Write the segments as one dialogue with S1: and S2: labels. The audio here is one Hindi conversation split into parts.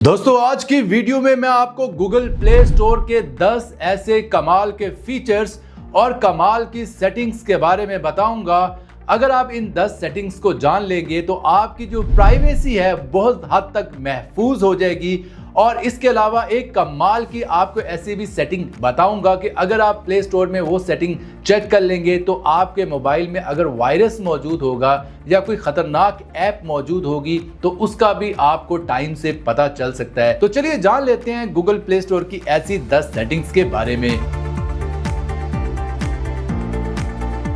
S1: दोस्तों आज की वीडियो में मैं आपको गूगल प्ले स्टोर के 10 ऐसे कमाल के फीचर्स और कमाल की सेटिंग्स के बारे में बताऊंगा। अगर आप इन 10 सेटिंग्स को जान लेंगे तो आपकी जो प्राइवेसी है बहुत हद तक महफूज हो जाएगी। और इसके अलावा एक कमाल की आपको ऐसी भी सेटिंग बताऊंगा कि अगर आप प्ले स्टोर में वो सेटिंग चेक कर लेंगे तो आपके मोबाइल में अगर वायरस मौजूद होगा या कोई खतरनाक ऐप मौजूद होगी तो उसका भी आपको टाइम से पता चल सकता है। तो चलिए जान लेते हैं गूगल प्ले स्टोर की ऐसी 10 सेटिंग्स के बारे में।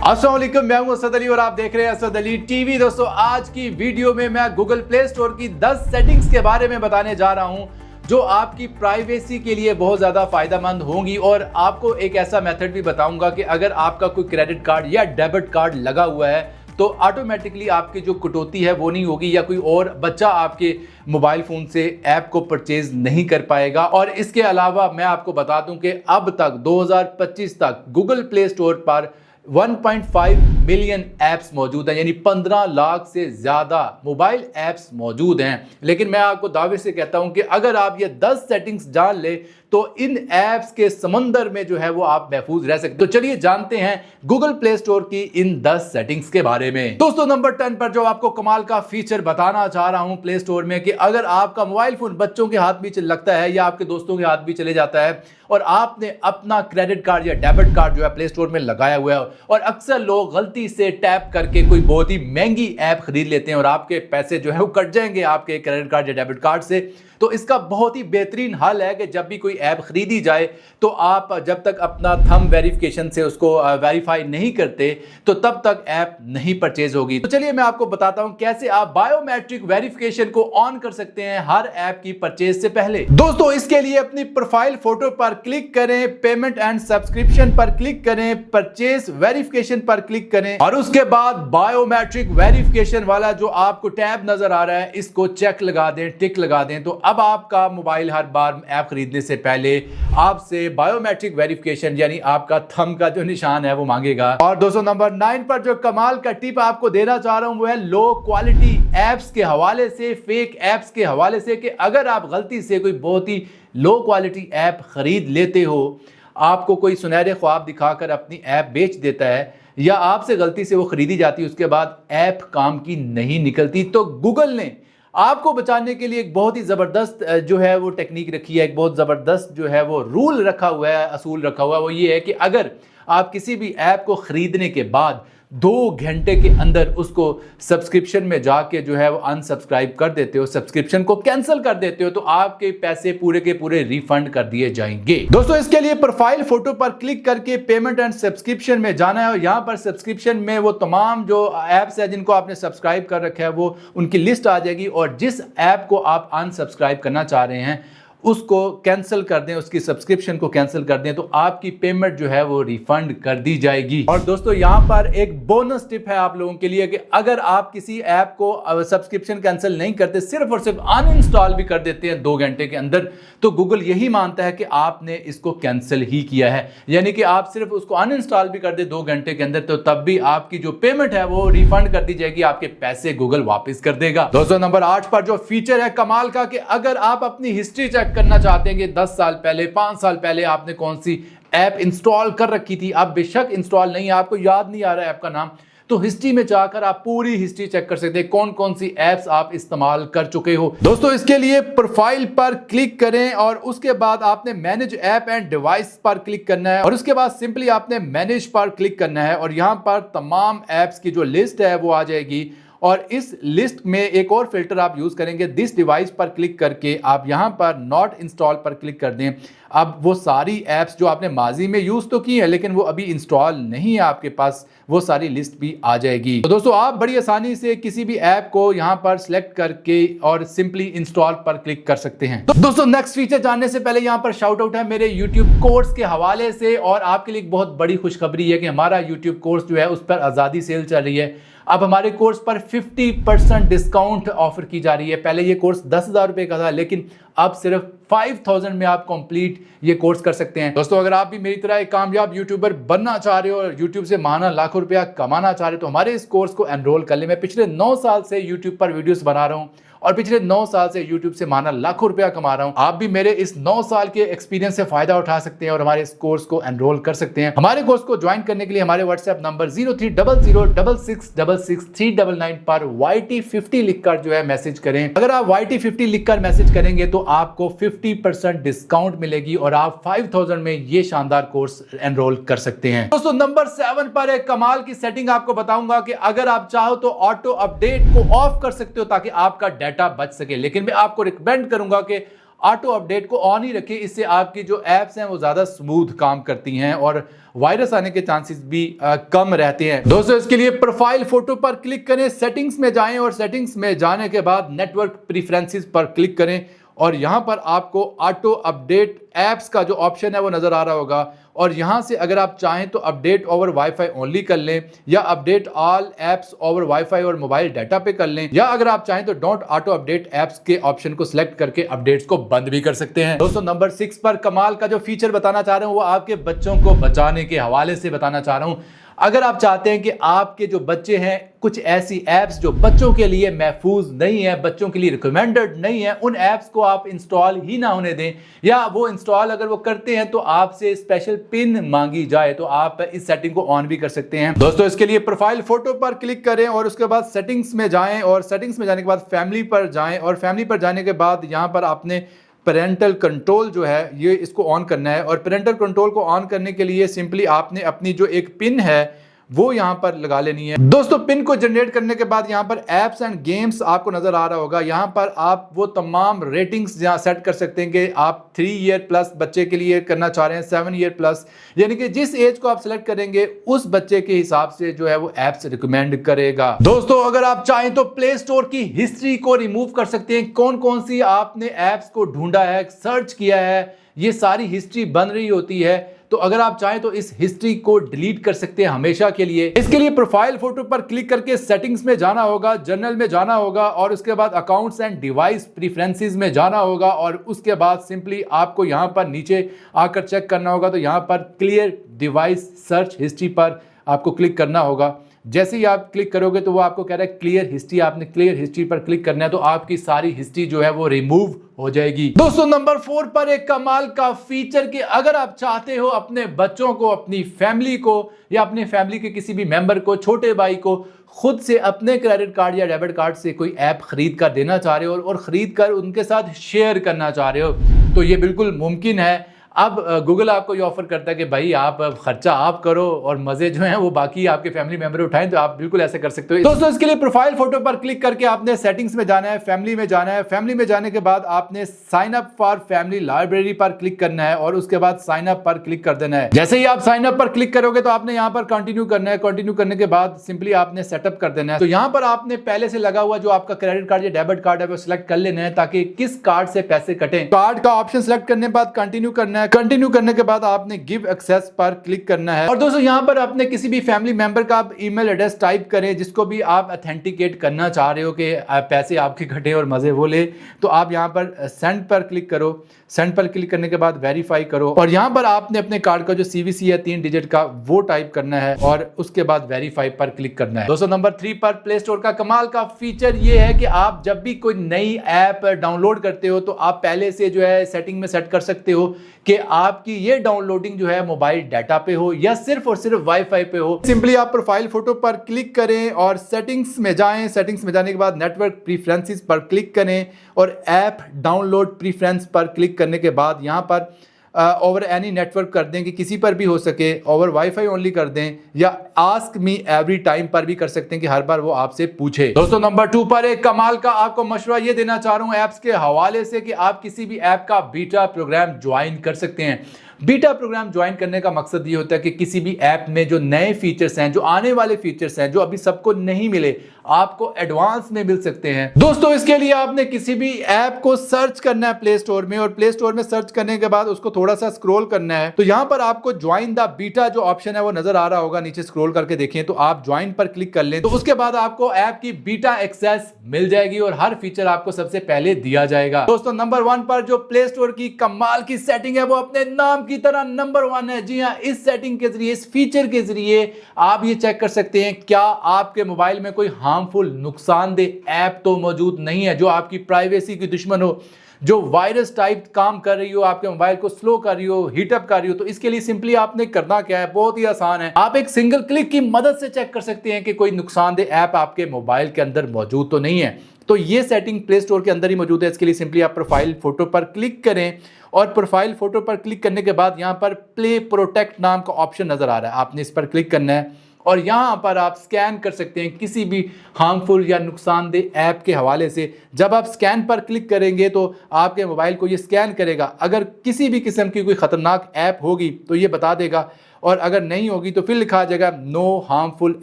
S1: अस्सलाम वालेकुम, मैं हूं असद अली और आप देख रहे हैं असद अली टीवी। दोस्तों आज की वीडियो में मैं गूगल प्ले स्टोर की 10 सेटिंग्स के बारे में बताने जा रहा हूं जो आपकी प्राइवेसी के लिए बहुत ज़्यादा फ़ायदेमंद होंगी। और आपको एक ऐसा मेथड भी बताऊंगा कि अगर आपका कोई क्रेडिट कार्ड या डेबिट कार्ड लगा हुआ है तो ऑटोमेटिकली आपकी जो कटौती है वो नहीं होगी या कोई और बच्चा आपके मोबाइल फ़ोन से ऐप को परचेज नहीं कर पाएगा। और इसके अलावा मैं आपको बता दूं कि अब तक 2025 तक गूगल प्ले स्टोर पर 1.5 मिलियन ऐप्स मौजूद हैं, यानी 15 लाख से ज़्यादा मोबाइल ऐप्स मौजूद हैं। लेकिन मैं आपको दावे से कहता हूं कि अगर आप ये 10 सेटिंग्स जान ले तो इन ऐप्स के समंदर में जो है वो आप महफूज रह सकते। तो चलिए जानते हैं गूगल प्ले स्टोर की इन 10 सेटिंग्स के बारे में। दोस्तों नंबर 10 पर जो आपको कमाल का फीचर बताना चाह रहा हूं प्ले स्टोर में कि अगर आपका मोबाइल फोन बच्चों के हाथ भी लगता है या आपके दोस्तों के हाथ भी चले जाता है और आपने अपना क्रेडिट कार्ड या डेबिट कार्ड जो है प्ले स्टोर में लगाया हुआ है और अक्सर लोग गलती से टैप करके कोई बहुत ही महंगी ऐप खरीद लेते हैं और आपके पैसे जो है वो कट जाएंगे आपके क्रेडिट कार्ड या डेबिट कार्ड से। तो इसका बहुत ही बेहतरीन हल है कि जब भी कोई ऐप खरीदी जाए तो आप जब तक अपना थंब वेरिफिकेशन से उसको वेरीफाई नहीं करते तो तब तक ऐप नहीं परचेज होगी। तो चलिए मैं आपको बताता हूं कैसे आप बायोमेट्रिक वेरिफिकेशन को ऑन कर सकते हैं हर ऐप की परचेज से पहले। दोस्तों इसके लिए अपनी प्रोफाइल फोटो पर क्लिक करें, पेमेंट एंड सब्सक्रिप्शन पर क्लिक करें, परचेज वेरिफिकेशन पर क्लिक करें और उसके बाद बायोमेट्रिक वेरिफिकेशन वाला जो आपको टैब नजर आ रहा है इसको चेक लगा दें, टिक लगा दें। तो अब आपका मोबाइल हर बार ऐप खरीदने से पहले आपसे बायोमेट्रिक वेरिफिकेशन यानी आपका थंब का जो निशान है वो मांगेगा। और दोस्तों नंबर 9 पर जो कमाल का टिप आपको देना चाह रहा हूं वो है लो क्वालिटी एप्स के हवाले से, फेक एप्स के हवाले से कि अगर आप गलती से कोई बहुत ही लो क्वालिटी ऐप खरीद लेते हो, आपको कोई सुनहरे ख्वाब दिखाकर अपनी ऐप बेच देता है या आपसे गलती से वो खरीदी जाती है उसके बाद ऐप काम की नहीं निकलती, तो गूगल ने आपको बचाने के लिए एक बहुत ही ज़बरदस्त जो है वो टेक्निक रखी है, एक बहुत ज़बरदस्त जो है वो रूल रखा हुआ है, असूल रखा हुआ है। वो ये है कि अगर आप किसी भी ऐप को ख़रीदने के बाद 2 घंटे के अंदर उसको सब्सक्रिप्शन में जाके जो है वो अनसब्सक्राइब कर देते हो, सब्सक्रिप्शन को कैंसिल कर देते हो, तो आपके पैसे पूरे के पूरे रिफंड कर दिए जाएंगे। दोस्तों इसके लिए प्रोफाइल फोटो पर क्लिक करके पेमेंट एंड सब्सक्रिप्शन में जाना है और यहाँ पर सब्सक्रिप्शन में वो तमाम जो ऐप्स है जिनको आपने सब्सक्राइब कर रखा है वो उनकी लिस्ट आ जाएगी और जिस ऐप को आप अनसब्सक्राइब करना चाह रहे हैं उसको कैंसिल कर दें, उसकी सब्सक्रिप्शन को कैंसिल कर दें तो आपकी पेमेंट जो है वो रिफंड कर दी जाएगी। और दोस्तों यहाँ पर एक बोनस टिप है आप लोगों के लिए कि अगर आप किसी ऐप को सब्सक्रिप्शन कैंसिल नहीं करते, सिर्फ और सिर्फ अनइंस्टॉल भी कर देते हैं 2 घंटे के अंदर, तो गूगल यही मानता है कि आपने इसको कैंसिल ही किया है। यानी कि आप सिर्फ उसको अनइंस्टॉल भी कर दे 2 घंटे के अंदर तो तब भी आपकी जो पेमेंट है वो रिफंड कर दी जाएगी, आपके पैसे गूगल वापस कर देगा। दोस्तों नंबर 8 पर जो फीचर है कमाल का कि अगर आप अपनी हिस्ट्री चेक करना चाहते हैं कि 10 साल पहले 5 साल पहले आपने कौन सी ऐप इंस्टॉल कर रखी थी, आप बेशक इंस्टॉल नहीं, आपको याद नहीं आ रहा है ऐप का नाम, तो हिस्ट्री में जाकर आप पूरी हिस्ट्री चेक कर सकते हैं कौन कौन सी ऐप्स आप इस्तेमाल कर चुके हो। दोस्तों इसके लिए प्रोफाइल पर क्लिक करें और उसके बाद आपने मैनेज ऐप एंड डिवाइस पर क्लिक करना है और उसके बाद सिंपली आपने मैनेज पर क्लिक करना है और यहां पर तमाम ऐप्स की जो लिस्ट है वो आ जाएगी। और इस लिस्ट में एक और फिल्टर आप यूज करेंगे, दिस डिवाइस पर क्लिक करके आप यहां पर नॉट इंस्टॉल पर क्लिक कर दें। अब वो सारी ऐप्स जो आपने माजी में यूज तो की है लेकिन वो अभी इंस्टॉल नहीं है आपके पास, वो सारी लिस्ट भी आ जाएगी। तो दोस्तों आप बड़ी आसानी से किसी भी ऐप को यहां पर सिलेक्ट करके और सिंपली इंस्टॉल पर क्लिक कर सकते हैं। तो दोस्तों नेक्स्ट फीचर जानने से पहले यहां पर शाउट आउट है मेरे YouTube कोर्स के हवाले से और आपके लिए एक बहुत बड़ी खुशखबरी है कि हमारा YouTube कोर्स जो है उस पर आज़ादी सेल चल रही है। अब हमारे कोर्स पर 50% डिस्काउंट ऑफर की जा रही है। पहले ये कोर्स 10,000 रुपए का था लेकिन अब सिर्फ 5,000 में आप कंप्लीट ये कोर्स कर सकते हैं। दोस्तों अगर आप भी मेरी तरह एक कामयाब यूट्यूबर बनना चाह रहे हो और यूट्यूब से माहाना लाखों रुपया कमाना चाह रहे हो तो हमारे इस कोर्स को एनरोल कर ले। मैं पिछले 9 साल से यूट्यूब पर वीडियोस बना रहा हूँ और पिछले 9 साल से यूट्यूब से माना लाखों रुपया कमा रहा हूं। आप भी मेरे इस 9 साल के एक्सपीरियंस से फायदा उठा सकते हैं और हमारे इस कोर्स को एनरोल कर सकते हैं। हमारे कोर्स को ज्वाइन करने के लिए हमारे व्हाट्सएप नंबर 0300666699 पर YT50 लिखकर जो है मैसेज करें। अगर आप YT50 लिखकर मैसेज करेंगे तो आपको 50% डिस्काउंट मिलेगी और आप 5000 में ये शानदार कोर्स एनरोल कर सकते हैं। दोस्तों नंबर 7 पर एक कमाल की सेटिंग आपको बताऊंगा कि अगर आप चाहो तो ऑटो अपडेट को ऑफ कर सकते हो ताकि आपका डाटा बच सके, लेकिन मैं आपको रिकमेंड करूंगा कि ऑटो अपडेट को ऑन ही रखें। इससे आपकी जो एप्स हैं वो ज्यादा स्मूथ काम करती हैं और वायरस आने के चांसेस भी कम रहते हैं। दोस्तों इसके लिए प्रोफाइल फोटो पर क्लिक करें, सेटिंग्स में जाएं और सेटिंग्स में जाने के बाद नेटवर्क प्रेफरेंसेस पर क्लिक करें और यहां पर आपको ऑटो अपडेट एप्स का जो ऑप्शन है वो नजर आ रहा होगा और यहां से अगर आप चाहें तो अपडेट ओवर वाईफाई ओनली कर लें या update all apps over wifi और मोबाइल डाटा पे कर लें, या अगर आप चाहें तो डोंट ऑटो अपडेट एप्स के ऑप्शन को सिलेक्ट करके अपडेट्स को बंद भी कर सकते हैं। दोस्तों नंबर 6 पर कमाल का जो फीचर बताना चाह रहा हूं वो आपके बच्चों को बचाने के हवाले से बताना चाह रहा हूं। अगर आप चाहते हैं कि आपके जो बच्चे हैं कुछ ऐसी एप्स जो बच्चों के लिए महफूज नहीं है, बच्चों के लिए रिकमेंडेड नहीं है, उन एप्स को आप इंस्टॉल ही ना होने दें, या वो इंस्टॉल अगर वो करते हैं तो आपसे स्पेशल पिन मांगी जाए, तो आप इस सेटिंग को ऑन भी कर सकते हैं। दोस्तों इसके लिए प्रोफाइल फोटो पर क्लिक करें और उसके बाद सेटिंग्स में जाएं और सेटिंग्स में जाने के बाद फैमिली पर जाएं और फैमिली पर जाने के बाद यहां पर आपने पेरेंटल कंट्रोल जो है ये इसको ऑन करना है और पेरेंटल कंट्रोल को ऑन करने के लिए सिंपली आपने अपनी जो एक पिन है वो यहां पर लगा लेनी है। दोस्तों पिन को जनरेट करने के बाद यहां पर एप्स एंड गेम्स आपको नजर आ रहा होगा। यहां पर आप वो तमाम रेटिंग्स जहां सेट कर सकते हैं कि आप 3 ईयर प्लस बच्चे के लिए करना चाह रहे हैं, 7 ईयर प्लस, यानी कि जिस एज को आप सिलेक्ट करेंगे उस बच्चे के हिसाब से जो है वो एप्स रिकमेंड करेगा। दोस्तों अगर आप चाहें तो प्ले स्टोर की हिस्ट्री को रिमूव कर सकते हैं। कौन कौन सी आपने एप्स को ढूंढा है, सर्च किया है, ये सारी हिस्ट्री बन रही होती है। तो अगर आप चाहें तो इस हिस्ट्री को डिलीट कर सकते हैं हमेशा के लिए। इसके लिए प्रोफाइल फोटो पर क्लिक करके सेटिंग्स में जाना होगा, जनरल में जाना होगा और उसके बाद अकाउंट्स एंड डिवाइस प्रेफरेंसेस में जाना होगा और उसके बाद सिंपली आपको यहां पर नीचे आकर चेक करना होगा। तो यहां पर क्लियर डिवाइस सर्च हिस्ट्री पर आपको क्लिक करना होगा। जैसे ही आप क्लिक करोगे तो वो आपको कह रहा है क्लियर हिस्ट्री, आपने क्लियर हिस्ट्री पर क्लिक करना है तो आपकी सारी हिस्ट्री जो है वो रिमूव हो जाएगी। दोस्तों नंबर 4 पर एक कमाल का फीचर कि अगर आप चाहते हो अपने बच्चों को, अपनी फैमिली को या अपने फैमिली के किसी भी मेंबर को, छोटे भाई को खुद से अपने क्रेडिट कार्ड या डेबिट कार्ड से कोई ऐप खरीद कर देना चाह रहे हो और खरीद कर उनके साथ शेयर करना चाह रहे हो, तो ये बिल्कुल मुमकिन है। अब गूगल आपको ये ऑफर करता है कि भाई आप खर्चा आप करो और मजे जो हैं वो बाकी आपके फैमिली मेंबर उठाएं, तो आप बिल्कुल ऐसे कर सकते हो। दोस्तों इसके लिए प्रोफाइल फोटो पर क्लिक करके आपने सेटिंग्स में जाना है, फैमिली में जाना है। फैमिली में जाने के बाद आपने sign up for family library पर क्लिक करना है और उसके बाद साइन अप पर क्लिक कर देना है। जैसे ही आप साइन अप पर क्लिक करोगे तो आपने यहाँ पर कंटिन्यू करना है। कंटिन्यू करने के बाद सिंपली आपने सेटअप कर देना है। तो यहाँ पर आपने पहले से लगा हुआ जो आपका क्रेडिट कार्ड या डेबिट कार्ड है वो सिलेक्ट कर लेना है ताकि किस कार्ड से पैसे कटें। कार्ड का ऑप्शन सिलेक्ट करने के बाद कंटिन्यू करना है। कंटिन्यू करने के बाद आपने गिव एक्सेस पर क्लिक करना है और दोस्तों यहां पर अपने किसी भी फैमिली मेंबर का आप ईमेल एड्रेस टाइप करें जिसको भी आप ऑथेंटिकेट करना चाह रहे हो कि पैसे आपके कटे और मजे वो ले, तो आप यहां पर सेंड पर क्लिक करो। सेंड पर क्लिक करने के बाद वेरीफाई करो और यहां पर आपने अपने कार्ड का जो CVC है 3 डिजिट का वो टाइप करना है और उसके बाद वेरीफाई पर क्लिक करना है। दोस्तों नंबर 3 पर प्ले स्टोर का कमाल का फीचर ये है कि आप जब भी कोई नई ऐप डाउनलोड करते हो तो आप पहले से जो है सेटिंग में सेट कर सकते हो कि आपकी ये डाउनलोडिंग जो है मोबाइल डाटा पे हो या सिर्फ और सिर्फ वाईफाई पे हो। सिंपली आप प्रोफाइल फोटो पर क्लिक करें और सेटिंग्स में जाएं। सेटिंग्स में जाने के बाद नेटवर्क प्रेफरेंसेस पर क्लिक करें और ऐप डाउनलोड प्रेफरेंस पर क्लिक करने के बाद यहां पर ओवर एनी नेटवर्क कर दें कि किसी पर भी हो सके, ओवर वाईफाई ओनली कर दें या आस्क मी एवरी टाइम पर भी कर सकते हैं कि हर बार वो आपसे पूछे। दोस्तों नंबर 2 पर एक कमाल का आपको मशवरा ये देना चाह रहा हूं ऐप्स के हवाले से कि आप किसी भी ऐप का बीटा प्रोग्राम ज्वाइन कर सकते हैं। बीटा प्रोग्राम ज्वाइन करने का मकसद ये होता है कि किसी भी ऐप में जो नए फीचर्स हैं, जो आने वाले फीचर्स हैं, जो अभी सबको नहीं मिले, आपको एडवांस में मिल सकते हैं। दोस्तों इसके लिए आपने किसी भी ऐप को सर्च करना है प्ले स्टोर में और प्ले स्टोर में सर्च करने के बाद उसको थोड़ा सा स्क्रॉल करना है। तो यहां पर आपको ज्वाइन द बीटा जो ऑप्शन है वो नजर आ रहा होगा, नीचे स्क्रॉल करके देखें तो आप ज्वाइन पर क्लिक कर लें तो उसके बाद आपको ऐप की बीटा एक्सेस मिल जाएगी और हर फीचर आपको सबसे पहले दिया जाएगा। दोस्तों नंबर 1 पर जो प्ले स्टोर की कमाल की सेटिंग है वो अपने नाम की तरह नंबर 1 है। जी हाँ, इस सेटिंग के जरिए, इस फीचर के जरिए आप ये चेक कर सकते हैं क्या आपके मोबाइल में कोई हार्मफुल नुकसानदेह ऐप तो मौजूद नहीं है जो आपकी प्राइवेसी की दुश्मन हो, जो वायरस टाइप काम कर रही हो, आपके मोबाइल को स्लो कर रही हो, हीटअप कर रही हो। तो इसके लिए सिंपली आपने करना क्या है, बहुत ही आसान है। आप एक सिंगल क्लिक की मदद से चेक कर सकते हैं कि कोई नुकसानदेह ऐप आपके मोबाइल के अंदर मौजूद तो नहीं है। तो ये सेटिंग प्ले स्टोर के अंदर ही मौजूद है। इसके लिए सिंपली आप प्रोफाइल फोटो पर क्लिक करें और प्रोफाइल फोटो पर क्लिक करने के बाद यहाँ पर प्ले प्रोटेक्ट नाम का ऑप्शन नजर आ रहा है, आपने इस पर क्लिक करना है और यहाँ पर आप स्कैन कर सकते हैं किसी भी हार्मफुल या नुकसानदेह ऐप के हवाले से। जब आप स्कैन पर क्लिक करेंगे तो आपके मोबाइल को ये स्कैन करेगा, अगर किसी भी किस्म की कोई ख़तरनाक ऐप होगी तो ये बता देगा और अगर नहीं होगी तो फिर लिखा आ जाएगा नो हार्मफुल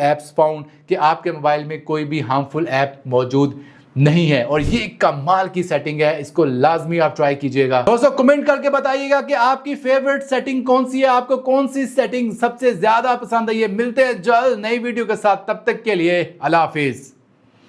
S1: ऐप्स फाउंड, कि आपके मोबाइल में कोई भी हार्मफुल ऐप मौजूद नहीं है। और ये कमाल की सेटिंग है, इसको लाजमी आप ट्राई कीजिएगा। दोस्तों कमेंट करके बताइएगा कि आपकी फेवरेट सेटिंग कौन सी है, आपको कौन सी सेटिंग सबसे ज्यादा पसंद आई है। मिलते हैं जल्द नई वीडियो के साथ, तब तक के लिए अल्लाह हाफिज।